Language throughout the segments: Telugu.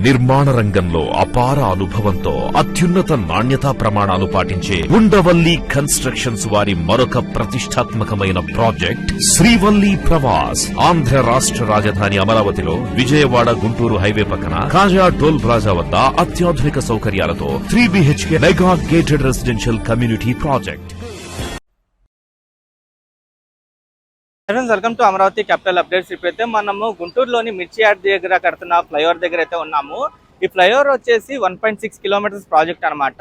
నిర్మాణ రంగంలో అపార అనుభవంతో అత్యున్నత నాణ్యతా ప్రమాణాలు పాటించే ఉండవల్లి కన్స్ట్రక్షన్స్ వారి మరొక ప్రతిష్టాత్మకమైన ప్రాజెక్ట్ శ్రీవల్లి ప్రవాస్. ఆంధ్ర రాష్ట్ర రాజధాని అమరావతిలో విజయవాడ గుంటూరు హైవే పక్కన కాజా టోల్ ప్లాజా వద్ద అత్యాధునిక సౌకర్యాలతో 3 BHK mega gated residential community project. Welcome to Amaravati capital updates. ఇప్పుడైతే మనము గుంటూరులోని మిర్చి యార్డ్ దగ్గర కడుతున్న ఫ్లైఓవర్ దగ్గర అయితే ఉన్నాము. ఈ ఫ్లైఓవర్ వచ్చేసి 1.6 కిలోమీటర్స్ ప్రాజెక్ట్ అనమాట.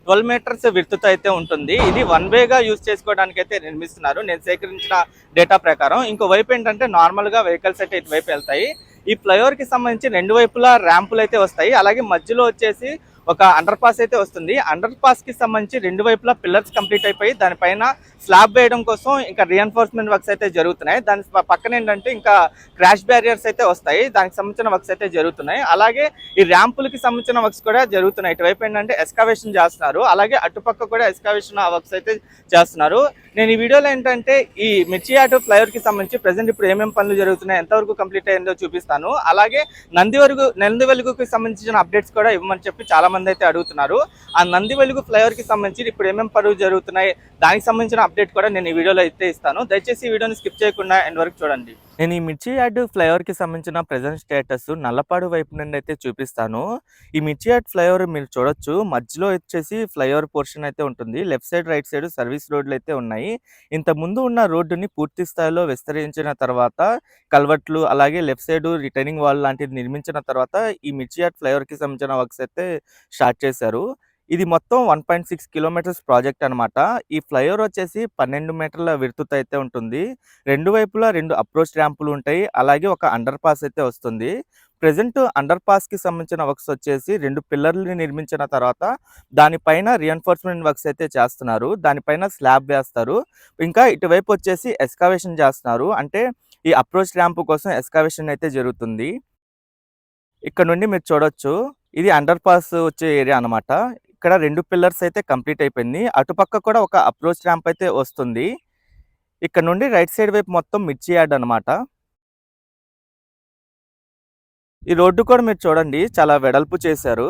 12 మీటర్స్ విడ్త్తో అయితే ఉంటుంది. ఇది వన్ వేగా యూజ్ చేసుకోవడానికి అయితే నిర్మిస్తున్నారు నేను సేకరించిన డేటా ప్రకారం. ఇంకో వైపు ఏంటంటే నార్మల్గా వెహికల్స్ అయితే ఇటువైపు వెళ్తాయి. ఈ ఫ్లైఓవర్కి సంబంధించి రెండు వైపులా ర్యాంపులు అయితే వస్తాయి. అలాగే మధ్యలో వచ్చేసి ఒక అండర్ పాస్ అయితే వస్తుంది. అండర్ పాస్ కి సంబంధించి రెండు వైపులా పిల్లర్స్ కంప్లీట్ అయిపోయి దానిపైన స్లాబ్ వేయడం కోసం ఇంకా రీఎన్ఫోర్స్మెంట్ వర్క్స్ అయితే జరుగుతున్నాయి. దాని పక్కన ఏంటంటే ఇంకా క్రాష్ బ్యారియర్స్ అయితే వస్తాయి. దానికి సంబంధించిన వర్క్స్ అయితే జరుగుతున్నాయి. అలాగే ఈ ర్యాంపులకి సంబంధించిన వర్క్స్ కూడా జరుగుతున్నాయి. ఇటువైపు ఏంటంటే ఎస్కావేషన్ చేస్తున్నారు. అలాగే అటుపక్క కూడా ఎస్కావేషన్ వర్క్స్ అయితే చేస్తున్నారు. నేను ఈ వీడియోలో ఏంటంటే ఈ మిర్చి యార్డ్ ఫ్లైఓవర్ కి సంబంధించి ప్రెసెంట్ ఇప్పుడు ఏమేమి పనులు జరుగుతున్నాయి, ఎంతవరకు కంప్లీట్ అయ్యిందో చూపిస్తాను. అలాగే నంది వెలుగుకి సంబంధించిన అప్డేట్స్ కూడా ఇవ్వమని చెప్పి చాలా మంది అయితే అడుగుతున్నారు. ఆ నంది వెలుగు ఫ్లైఓవర్ కి సంబంధించి ఇప్పుడు ఏమేమి పనులు జరుగుతున్నాయి దానికి సంబంధించిన అప్డేట్ కూడా నేను ఈ వీడియోలో అయితే ఇస్తాను. దయచేసి ఈ వీడియోని స్కిప్ చేయకుండా ఎండ్ వరకు చూడండి. నేను ఈ మిర్చి యార్డ్ ఫ్లైఓవర్ కి సంబంధించిన ప్రెజెంట్ స్టేటస్ నల్లపాడు వైపు నుండి అయితే చూపిస్తాను. ఈ మిర్చి యార్డ్ ఫ్లైఓవర్ మీరు చూడొచ్చు, మధ్యలో వచ్చేసి ఫ్లైఓవర్ పోర్షన్ అయితే ఉంటుంది. Left side right side service రోడ్లు అయితే ఉన్నాయి. ఇంత ముందు ఉన్న రోడ్డుని పూర్తి స్థాయిలో విస్తరించిన తర్వాత కల్వర్ట్లు అలాగే లెఫ్ట్ సైడ్ రిటర్నింగ్ వాల్ లాంటిది నిర్మించిన తర్వాత ఈ మిర్చి యార్డ్ ఫ్లైఓవర్ కి సంబంధించిన వర్క్స్ అయితే స్టార్ట్ చేశారు. ఇది మొత్తం 1.6 కిలోమీటర్స్ ప్రాజెక్ట్ అనమాట. ఈ ఫ్లైఓవర్ వచ్చేసి 12 మీటర్ల విడ్త్ అయితే ఉంటుంది. రెండు వైపులా 2 అప్రోచ్ ర్యాంపులు ఉంటాయి. అలాగే ఒక అండర్ పాస్ అయితే వస్తుంది. ప్రెజెంట్ అండర్ పాస్ కి సంబంధించిన వర్క్స్ వచ్చేసి 2 పిల్లర్లు నిర్మించిన తర్వాత దానిపైన రీఎన్ఫోర్స్మెంట్ వర్క్స్ అయితే చేస్తున్నారు. దానిపైన స్లాబ్ వేస్తారు. ఇంకా ఇటువైపు వచ్చేసి ఎస్కావేషన్ చేస్తున్నారు. అంటే ఈ అప్రోచ్ ర్యాంప్ కోసం ఎస్కావేషన్ అయితే జరుగుతుంది. ఇక్కడ నుండి మీరు చూడొచ్చు, ఇది అండర్ పాస్ వచ్చే ఏరియా అనమాట. ఇక్కడ 2 పిల్లర్స్ అయితే కంప్లీట్ అయిపోయింది. అటుపక్క కూడా ఒక అప్రోచ్ ర్యాంప్ అయితే వస్తుంది. ఇక్కడ నుండి రైట్ సైడ్ వైపు మొత్తం మిర్చి యార్డ్ అనమాట. ఈ రోడ్డు కూడా మీరు చూడండి చాలా వెడల్పు చేశారు.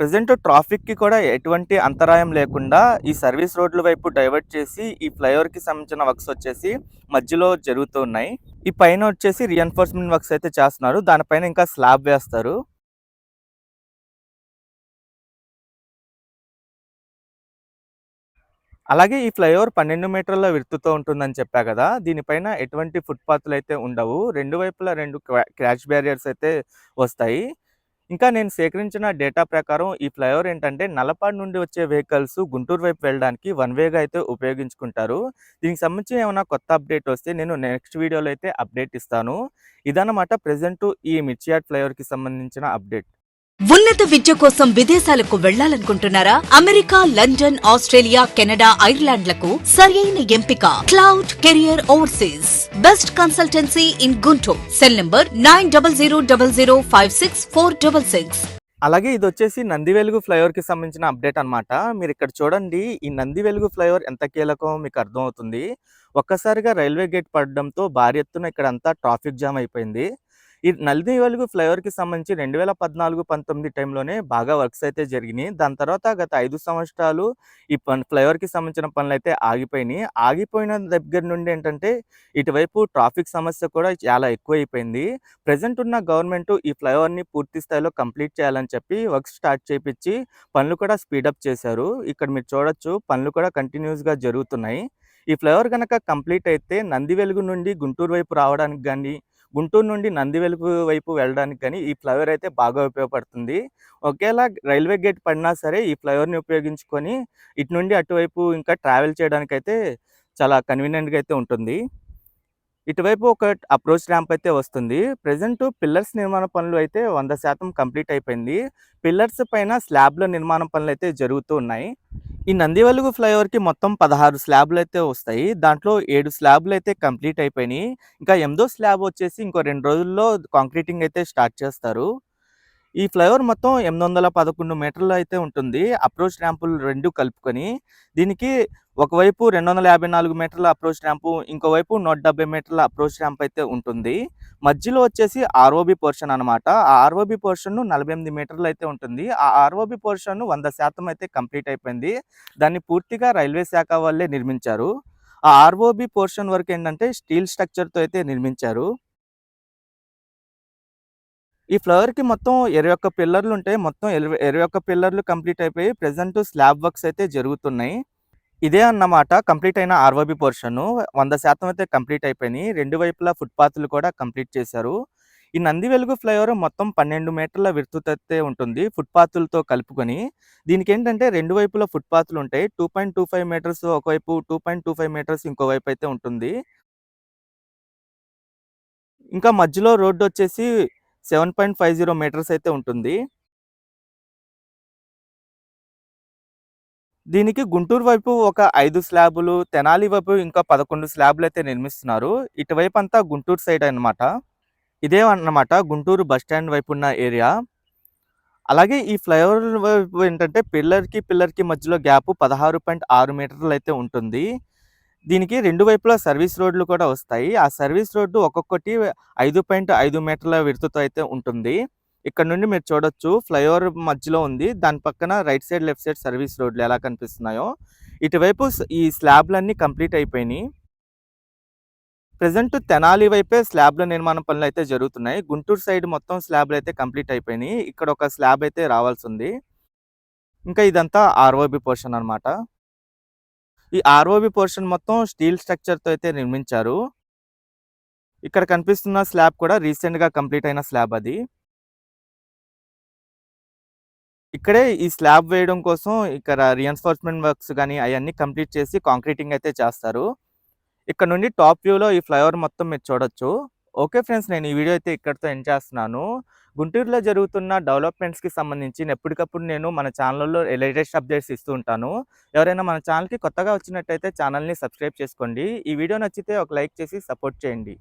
ప్రజెంట్ ట్రాఫిక్ కి కూడా ఎటువంటి అంతరాయం లేకుండా ఈ సర్వీస్ రోడ్ల వైపు డైవర్ట్ చేసి ఈ ఫ్లైఓవర్ కి సంబంధించిన వర్క్స్ వచ్చేసి మధ్యలో జరుగుతూ ఉన్నాయి. ఈ పైన వచ్చేసి రీఎన్ఫోర్స్మెంట్ వర్క్స్ అయితే చేస్తున్నారు. దానిపైన ఇంకా స్లాబ్ వేస్తారు. అలాగే ఈ ఫ్లైఓవర్ 12 మీటర్ల విడ్త్తో ఉంటుందని చెప్పా కదా, దీనిపైన ఎటువంటి ఫుట్పాత్లు అయితే ఉండవు. రెండు వైపులా 2 క్రాష్ బ్యారియర్స్ అయితే వస్తాయి. ఇంకా నేను సేకరించిన డేటా ప్రకారం ఈ ఫ్లైఓవర్ ఏంటంటే నల్లపాడు నుండి వచ్చే వెహికల్స్ గుంటూరు వైపు వెళ్ళడానికి వన్ వేగా అయితే ఉపయోగించుకుంటారు. దీనికి సంబంధించి ఏమైనా కొత్త అప్డేట్ వస్తే నేను నెక్స్ట్ వీడియోలో అయితే అప్డేట్ ఇస్తాను. ఇదన్నమాట ప్రెజెంట్ ఈ మిర్చి యార్డ్ ఫ్లైఓవర్ కి సంబంధించిన అప్డేట్. ఉన్నత విద్య కోసం విదేశాలకు వెళ్లాలనుకుంటున్నారా? అమెరికా, లండన్, ఆస్ట్రేలియా, కెనడా, ఐర్లాండ్లకు సరైన ఎంపిక cloud career overseas. Best consultancy in Guntur. Cell number 9000564666. అలాగే ఇది వచ్చేసి నంది వెలుగు ఫ్లైఓవర్ కి సంబంధించిన అప్డేట్ అనమాట. మీరు ఇక్కడ చూడండి, ఈ నంది వెలుగు ఫ్లైఓవర్ ఎంత కీలకం మీకు అర్థమవుతుంది. ఒక్కసారిగా రైల్వే గేట్ పడడంతో భారీ ఎత్తున ఇక్కడ అంతా ట్రాఫిక్ జామ్ అయిపోయింది. ఈ నంది వెలుగు ఫ్లైఓవర్ కి సంబంధించి 2014-19 టైంలోనే బాగా వర్క్స్ అయితే జరిగినాయి. దాని తర్వాత గత 5 సంవత్సరాలు ఈ ఫ్లైఓవర్ కి సంబంధించిన పనులు అయితే ఆగిపోయినాయి. ఆగిపోయిన దగ్గర నుండి ఏంటంటే ఇటువైపు ట్రాఫిక్ సమస్య కూడా చాలా ఎక్కువైపోయింది. ప్రెజెంట్ ఉన్న గవర్నమెంట్ ఈ ఫ్లైఓవర్ ని పూర్తి స్థాయిలో కంప్లీట్ చేయాలని చెప్పి వర్క్ స్టార్ట్ చేయించి పనులు కూడా స్పీడప్ చేశారు. ఇక్కడ మీరు చూడొచ్చు, పనులు కూడా కంటిన్యూస్ గా జరుగుతున్నాయి. ఈ ఫ్లైఓవర్ కనుక కంప్లీట్ అయితే నంది వెలుగు నుండి గుంటూరు వైపు రావడానికి కానీ, గుంటూరు నుండి నంది వెలుగు వైపు వెళ్ళడానికి కానీ ఈ ఫ్లైఓవర్ అయితే బాగా ఉపయోగపడుతుంది. ఒకేలా రైల్వే గేట్ పడినా సరే ఈ ఫ్లైఓవర్ని ఉపయోగించుకొని ఇటు నుండి అటువైపు ఇంకా ట్రావెల్ చేయడానికి అయితే చాలా కన్వీనియంట్గా అయితే ఉంటుంది. ఇటువైపు ఒక అప్రోచ్ ర్యాంప్ అయితే వస్తుంది. ప్రెజెంట్ పిల్లర్స్ నిర్మాణ పనులు అయితే 100% కంప్లీట్ అయిపోయింది. పిల్లర్స్ పైన స్లాబ్ల నిర్మాణ పనులు అయితే జరుగుతూ ఉన్నాయి. ఈ నంది వెలుగు ఫ్లైఓవర్ కి మొత్తం 16 స్లాబ్లు అయితే వస్తాయి. దాంట్లో 7 స్లాబ్లు అయితే కంప్లీట్ అయిపోయినాయి. ఇంకా 8దో స్లాబ్ వచ్చేసి ఇంకో 2 రోజుల్లో కాంక్రీటింగ్ అయితే స్టార్ట్ చేస్తారు. ఈ ఫ్లైఓవర్ మొత్తం 811 మీటర్లు అయితే ఉంటుంది. అప్రోచ్ ర్యాంపులు 2 కలుపుకొని. దీనికి ఒకవైపు 254 మీటర్ల అప్రోచ్ ర్యాంపు, ఇంకోవైపు 170 మీటర్ల అప్రోచ్ ర్యాంప్ అయితే ఉంటుంది. మధ్యలో వచ్చేసి ఆర్ఓబి పోర్షన్ అనమాట. ఆ ఆర్ఓబి పోర్షన్ 48 మీటర్లు అయితే ఉంటుంది. ఆ ఆర్ఓబి పోర్షన్ 100% అయితే కంప్లీట్ అయిపోయింది. దాన్ని పూర్తిగా రైల్వే శాఖ వాళ్ళే నిర్మించారు. ఆ ఆర్ఓబి పోర్షన్ వరకు ఏంటంటే స్టీల్ స్ట్రక్చర్‌తో అయితే నిర్మించారు. ఈ ఫ్లవర్‌కి మొత్తం 21 పిల్లర్లు ఉంటాయి. మొత్తం 21 పిల్లర్లు కంప్లీట్ అయిపోయి ప్రెజెంట్ స్లాబ్ వర్క్స్ అయితే జరుగుతున్నాయి. ఇదే అన్నమాట కంప్లీట్ అయిన ఆర్ఓబి పోర్షను. 100% అయితే కంప్లీట్ అయిపోయినాయి. 2 వైపులా ఫుట్‌పాత్‌లు కూడా కంప్లీట్ చేశారు. ఈ నంది వెలుగు ఫ్లైఓవర్ మొత్తం 12 మీటర్ల విస్తృతైతే ఉంటుంది ఫుట్‌పాత్‌లతో కలుపుకొని. దీనికేంటంటే 2 వైపులా ఫుట్‌పాత్‌లు ఉంటాయి. 2.25 మీటర్స్ ఒకవైపు, 2.25 మీటర్స్ ఇంకోవైపు అయితే ఉంటుంది. ఇంకా మధ్యలో రోడ్డొచ్చేసి 7.50 మీటర్స్ అయితే ఉంటుంది. దీనికి గుంటూరు వైపు ఒక 5 స్లాబులు, తెనాలి వైపు ఇంకా 11 స్లాబులైతే నిర్మిస్తున్నారు. ఇటువైపంతా గుంటూరు సైడ్ అన్నమాట. ఇదే అన్నమాట గుంటూరు బస్ స్టాండ్ వైపున్న ఏరియా. అలాగే ఈ ఫ్లైఓవర్ వైపు ఏంటంటే పిల్లర్‌కి మధ్యలో గ్యాప్ 16.6 మీటర్లయితే ఉంటుంది. దీనికి 2 వైపులా సర్వీస్ రోడ్లు కూడా వస్తాయి. ఆ సర్వీస్ రోడ్డు ఒక్కొక్కటి 5.5 మీటర్ల విడ్త్‌తో అయితే ఉంటుంది. ఇక్కడ నుండి మీరు చూడొచ్చు ఫ్లైఓవర్ మధ్యలో ఉంది. దాని పక్కన right side, left side service రోడ్లు ఎలా కనిపిస్తున్నాయో. ఇటువైపు ఈ స్లాబ్‌లన్నీ కంప్లీట్ అయిపోయినాయి. ప్రెజెంట్ తెనాలి వైపే స్లాబ్‌ల నిర్మాణ పనులైతే జరుగుతున్నాయి. గుంటూరు సైడ్ మొత్తం స్లాబ్‌లయితే కంప్లీట్ అయిపోయినాయి. ఇక్కడ ఒక స్లాబ్ అయితే రావాల్సుంది. ఇంకా ఇదంతా ఆర్ఓబి పోర్షన్ అన్నమాట. ఈ ఆర్ఓబి పోర్షన్ మొత్తం స్టీల్ స్ట్రక్చర్‌తో అయితే నిర్మించారు. ఇక్కడ కనిపిస్తున్న స్లాబ్ కూడా రీసెంట్‌గా కంప్లీట్ అయిన స్లాబ్ అది. ఇక్కడే ఈ స్లాబ్ వేయడం కోసం ఇక్కడ రీఎన్ఫోర్స్‌మెంట్ వర్క్స్ గాని అయన్నీ కంప్లీట్ చేసి కాంక్రీటింగ్ అయితే చేస్తారు. ఇక్కడ నుండి టాప్ వ్యూలో ఈ ఫ్లైఓవర్ మొత్తం మీరు చూడొచ్చు. ఓకే ఫ్రెండ్స్, నేను ఈ వీడియో అయితే ఇక్కడితో ఎండ్ చేస్తున్నాను. గుంటూరులో జరుగుతున్న డెవలప్‌మెంట్స్‌కి సంబంధించి ఎప్పటికప్పుడు నేను మన ఛానెల్‌లో లేటెస్ట్ అప్డేట్స్ ఇస్తూ ఉంటాను. ఎవరైనా మన ఛానెల్‌కి కొత్తగా వచ్చినట్టయితే ఛానెల్‌ని సబ్స్క్రైబ్ చేసుకోండి. ఈ వీడియో నచ్చితే ఒక లైక్ చేసి సపోర్ట్ చేయండి.